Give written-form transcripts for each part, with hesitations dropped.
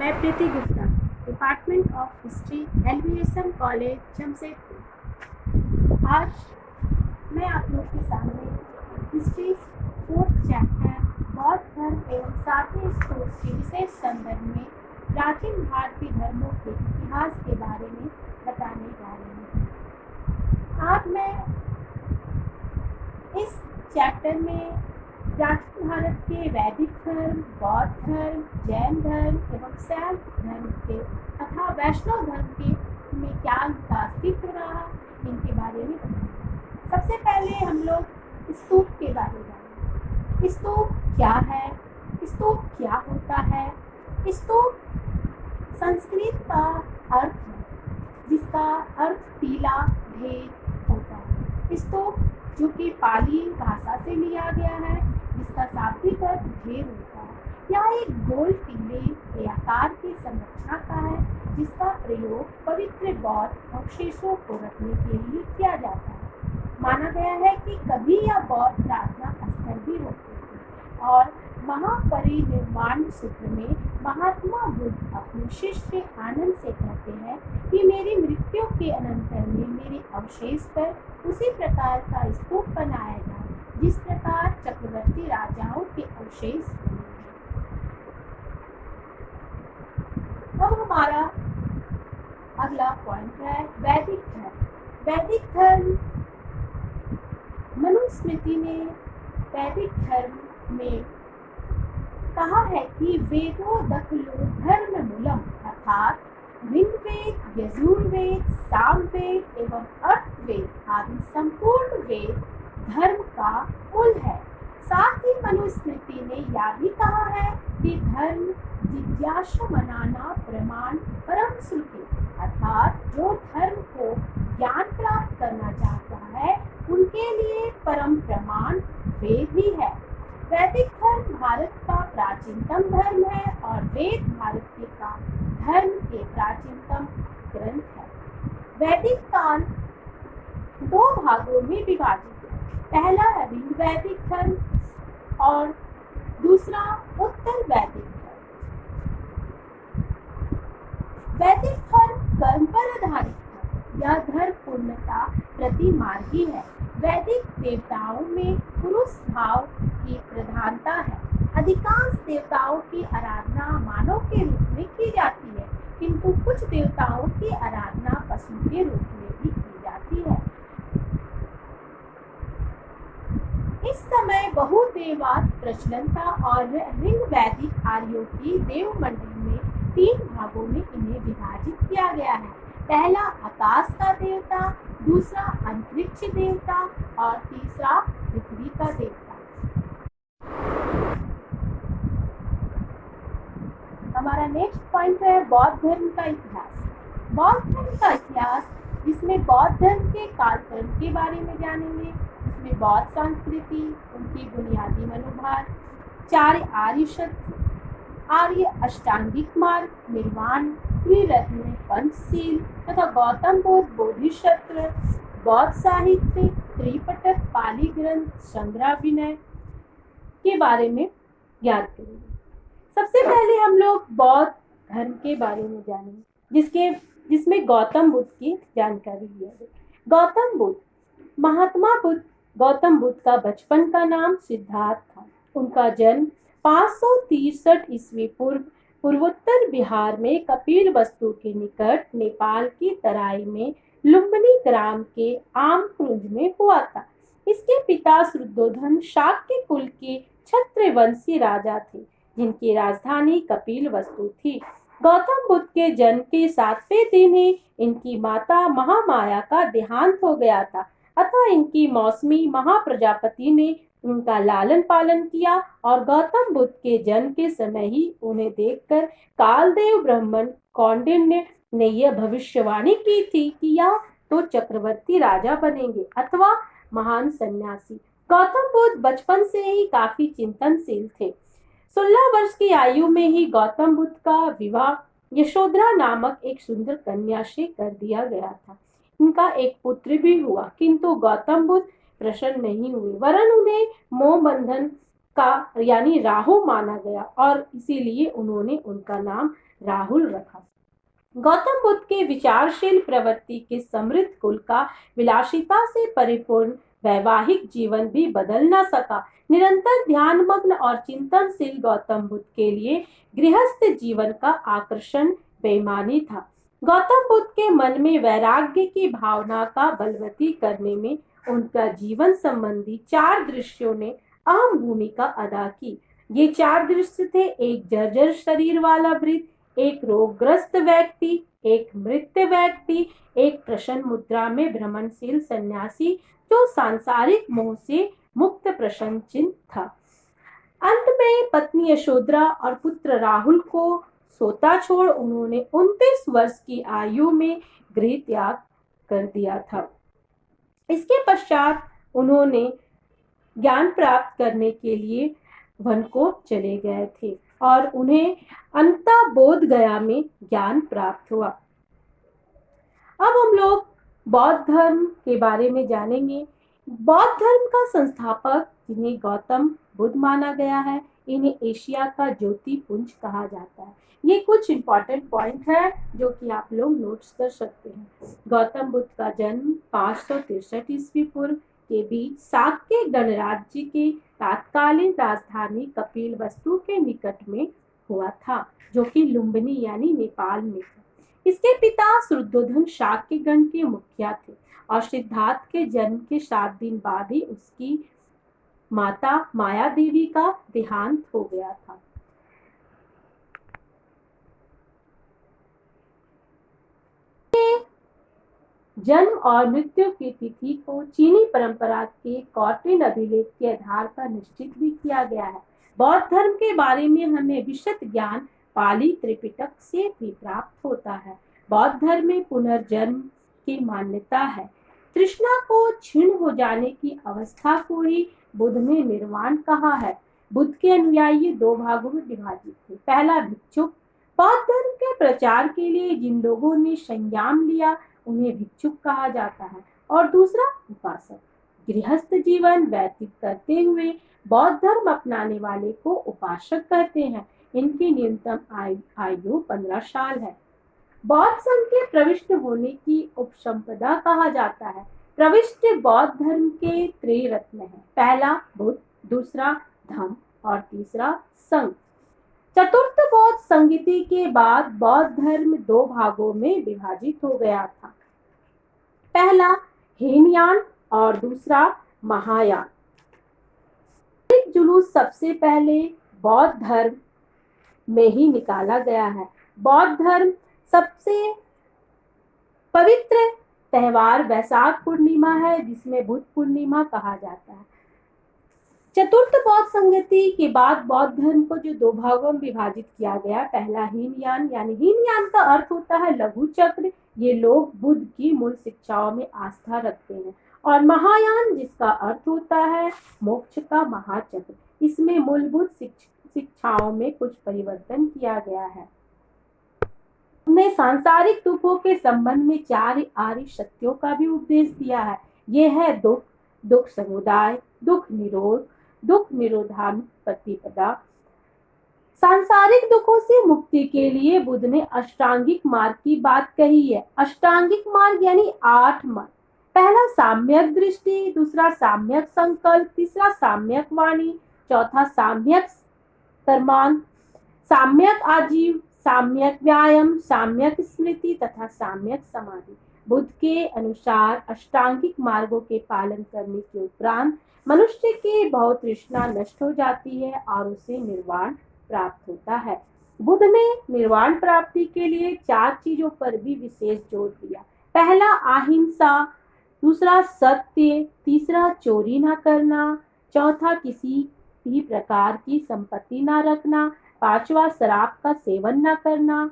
मैं Preeti Gupta, department of history, elevation college, Jamshedpur. आज मैं आप लोग के सामने हिस्ट्री 4th चैप्टर बौद्ध धर्म एवं 7वें स्तूप के विशेष संदर्भ में प्राचीन भारतीय धर्मों के इतिहास के बारे में बताने जा रही हूँ। आज मैं इस चैप्टर में प्राचीन भारत के वैदिक धर्म, बौद्ध धर्म, जैन धर्म एवं शैव धर्म के तथा वैष्णव धर्म के में क्या इनका अस्तित्व रहा, इनके बारे में बताएंगे। सबसे पहले हम लोग स्तूप के बारे में जानेंगे। स्तूप क्या है, स्तूप क्या होता है। स्तूप संस्कृत का अर्थ है, जिसका अर्थ टीला, ढेर होता है। स्तूप जो कि पाली भाषा से लिया गया है, जिसका शाब्दिक अर्थ ढेर होता है। यह एक गोल टीले के आकार की संरचना का है, जिसका प्रयोग पवित्र बौद्ध अवशेषों को रखने के लिए किया जाता है। माना गया है कि कभी यह बौद्ध प्रार्थना स्थल भी होते थे। और महापरिनिर्वाण सूत्र में महात्मा बुद्ध अपने शिष्य आनंद से कहते हैं कि मेरी मृत्यु के अनंतर में मेरे अवशेष पर उसी प्रकार का स्तूप बनाया जाए जिस प्रकार चक्रवर्ती राजाओं के अवशेष बने। अब हमारा अगला पॉइंट है वैदिक धर्म। वैदिक धर्म मनुस्मृति ने वैदिक धर्म में कहा है कि वेदो दखलो धर्म मूलम, अर्थात ऋग्वेद, यजुर्वेद, सामवेद एवं अर्थवेद आदि संपूर्ण वेद धर्म का मूल है। साथ ही मनुस्मृति ने यह भी कहा है कि धर्म जिज्ञासा मनाना प्रमाण परम श्रुति, अर्थात जो धर्म को ज्ञान प्राप्त करना चाहता है उनके लिए परम प्रमाण वेद ही है। वैदिक धर्म भारत का प्राचीनतम धर्म है और वेद भारत के का धर्म के प्राचीनतम ग्रंथ है। वैदिक काल दो भागों में विभाजित है। पहला है ऋग वैदिक धर्म और दूसरा उत्तर वैदिक धर्म। वैदिक धर्म कर्म पर आधारित है। यह धर्म पूर्णता प्रतिमार्गी है। वैदिक देवताओं में पुरुष भाव की प्रधानता है। अधिकांश देवताओं की आराधना मानव के रूप में की जाती है, किंतु कुछ देवताओं की आराधना पशु के रूप में भी की जाती है। इस समय बहुदेवात प्रचलन था और ऋग वैदिक आर्यों की देवमंडली में 3 भागों में इन्हें विभाजित किया गया है। पहला आकाश का देवता, दूसरा अंतरिक्ष देवता और तीसरा पृथ्वी का देवता। हमारा नेक्स्ट पॉइंट है बौद्ध धर्म का इतिहास। बौद्ध धर्म का इतिहास, जिसमें बौद्ध धर्म के कालक्रम के बारे में जानेंगे। इसमें बौद्ध संस्कृति, उनकी बुनियादी मनोभाव, 4 आर्य सत्य, आर्य अष्टांगिक मार्ग, निर्वाण, त्रिरत्न, पंचशील तथा गौतम बुद्ध, बोधिसत्व, बौद्ध साहित्य, त्रिपिटक, पाली ग्रंथ, संग्रहाभिनय के बारे में ज्ञात करेंगे। सबसे पहले हम लोग बौद्ध धर्म के बारे में जानेंगे, जिसमें गौतम बुद्ध की जानकारी दिया गई। गौतम बुद्ध, महात्मा बुद्ध गौतम बुद्ध का बचपन का नाम सिद्धार्थ था। उनका जन्म 563 ईस्वी पूर्वोत्तर बिहार में कपिलवस्तु के निकट नेपाल की तराई में लुम्बिनी ग्राम के आमक्रुंज में हुआ था। इसके पिता शुद्धोधन शाक्य कुल के क्षत्रवंशी राजा थे, जिनकी राजधानी कपिलवस्तु थी। गौतम बुद्ध के जन्म के 7वें दिन ही इनकी माता महामाया का देहांत हो गया था, अतः इनकी मौसमी महाप्रजापति ने उनका लालन पालन किया और गौतम बुद्ध के जन्म के समय ही उन्हें देखकर कालदेव ब्राह्मण कौंडिन्य ने यह भविष्यवाणी की थी कि यह तो चक्रवर्ती राजा बनेंगे अथवा महान सन्यासी। गौतम बुद्ध बचपन से ही काफी चिंतनशील थे। 16 वर्ष की आयु में ही गौतम बुद्ध का विवाह यशोधरा नामक एक सुंदर कन्या से कर दिया गया था। इनका एक पुत्र भी हुआ, किंतु गौतम बुद्ध प्रसन्न नहीं हुए, वरन उन्हें मोह बंधन का यानी राहु माना गया और इसीलिए उन्होंने उनका नाम राहुल रखा। गौतम बुद्ध के विचारशील प्रवृत्ति के समृद्ध कुल का विलासिता से परिपूर्ण वैवाहिक जीवन भी बदल न सका। निरंतर ध्यानमग्न और चिंतनशील गौतम बुद्ध के लिए गृहस्थ जीवन का आकर्षण बेईमानी था। गौतम बुद्ध के मन में वैराग्य की भावना का बलवती करने में उनका जीवन संबंधी 4 दृश्यों ने अहम भूमिका अदा की। ये 4 दृश्य थे: एक जर्जर शरीर वाला वृद्ध, एक रोगग्रस्त व्यक्ति, एक मृत व्यक्ति, एक प्रसन्न मुद्रा में भ्रमणशील सन्यासी जो सांसारिक मोह से मुक्त प्रसन्नचित्त था। अंत में पत्नी यशोधरा और पुत्र राहुल को सोता छोड़ उन्होंने 29 वर्ष की आयु में गृह त्याग कर दिया था। इसके पश्चात उन्होंने ज्ञान प्राप्त करने के लिए वन को चले गए थे और उन्हें अंततः बोध गया में ज्ञान प्राप्त हुआ। अब हम लोग बौद्ध धर्म के बारे में जानेंगे। बौद्ध धर्म का संस्थापक जिन्हें गौतम बुद्ध माना गया है, इन्हें एशिया का ज्योतिपुंज कहा जाता है। ये कुछ इंपॉर्टेंट पॉइंट है जो कि आप लोग नोट्स कर सकते हैं। गौतम बुद्ध का जन्म 563 ईस्वी पूर्व के बीच शाक्य गणराज्य के तत्कालीन राजधानी कपिलवस्तु के निकट में हुआ था, जो कि लुम्बिनी यानी नेपाल में था। इसके पिता शुद्धोधन शाक्य गण के मुखिया थे और सिद्धार्थ के जन्म के 7 दिन बाद ही उसकी माता माया देवी का देहांत हो गया था। जन्म और मृत्यु की तिथि को चीनी परंपरा के कौटिन अभिलेख के आधार पर निश्चित भी किया गया है। बौद्ध धर्म के बारे में हमें विशद ज्ञान पाली त्रिपिटक से भी प्राप्त होता है। बौद्ध धर्म में पुनर्जन्म की मान्यता है। तृष्णा को क्षीण हो जाने की अवस्था को ही बुद्ध ने निर्वाण कहा है। बुद्ध के अनुयायी 2 भागों में विभाजित थे। पहला भिक्षुक। बौद्ध धर्म के प्रचार के लिए जिन लोगों ने संयम लिया उन्हें भिक्षुक कहा जाता है। और दूसरा उपासक। गृहस्थ जीवन व्यतीत करते हुए बौद्ध धर्म अपनाने वाले को उपासक कहते हैं। इनकी न्यूनतम आयु 15 साल है। बौद्ध संघ के प्रविष्ट होने की उपसंपदा कहा जाता है। प्रविष्ट बौद्ध धर्म के त्रिरत्न है। पहला बुद्ध, दूसरा धम्म और तीसरा संघ। चतुर्थ बौद्ध संगति के बाद बौद्ध धर्म 2 भागों में विभाजित हो गया था। पहला हीनयान और दूसरा महायान। एक जुलूस सबसे पहले बौद्ध धर्म में ही निकाला गया है। बौद्ध धर्म सबसे पवित्र त्योहार वैशाख पूर्णिमा है, जिसमें बुद्ध पूर्णिमा कहा जाता है। चतुर्थ बौद्ध संगति के बाद बौद्ध धर्म को जो 2 भागों में विभाजित किया गया। पहला हीनयान, यानी हीनयान का अर्थ होता है लघु चक्र। ये लोग बुद्ध की मूल शिक्षाओं में आस्था रखते हैं। और महायान, जिसका अर्थ होता है मोक्ष का महाचक्र। इसमें मूलभूत शिक्षाओं में कुछ परिवर्तन किया गया है। उन्हें सांसारिक दुखों के संबंध में 4 आर्य सत्यों का भी उपदेश दिया है। ये है दुख, दुख समुदाय, दुख निरोध, दुख निरोधान प्रतिपदा। सांसारिक दुखों से मुक्ति के लिए बुद्ध ने अष्टांगिक मार्ग की बात कही है। अष्टांगिक मार्ग यानी 8 मार्ग। पहला साम्यक दृष्टि, दूसरा साम्यक संकल्प, तीसरा साम्यक वाणी, चौथा साम्यक कर्मांत, साम्यक आजीव, साम्यक व्यायाम, साम्यक स्मृति तथा साम्यक समाधि। बुद्ध के अनुसार अष्टांगिक मार्गों के पालन करने के उपरांत मनुष्य की भव तृष्णा नष्ट हो जाती है और उसे निर्वाण प्राप्त होता है। बुद्ध ने निर्वाण प्राप्ति के लिए 4 चीजों पर भी विशेष जोर दिया। पहला अहिंसा, दूसरा सत्य, तीसरा चोरी न करना, चौथा किसी भी प्रकार की संपत्ति न रखना, पांचवा शराब का सेवन न करना,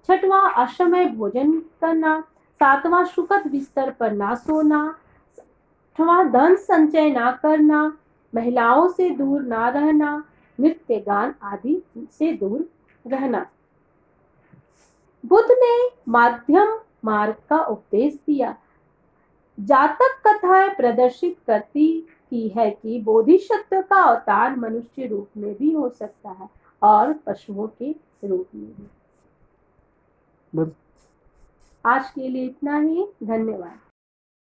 छठवां असमय भोजन करना, सातवां सुखद बिस्तर पर ना सोना, आठवां धन संचय ना करना, महिलाओं से दूर ना रहना, नृत्य गान आदि से दूर रहना। बुद्ध ने मध्यम मार्ग का उपदेश दिया। जातक कथाएं प्रदर्शित करती की है कि बोधिसत्व का अवतार मनुष्य रूप में भी हो सकता है और पशुओं के रूप में भी। बस। आज के लिए इतना ही, धन्यवाद।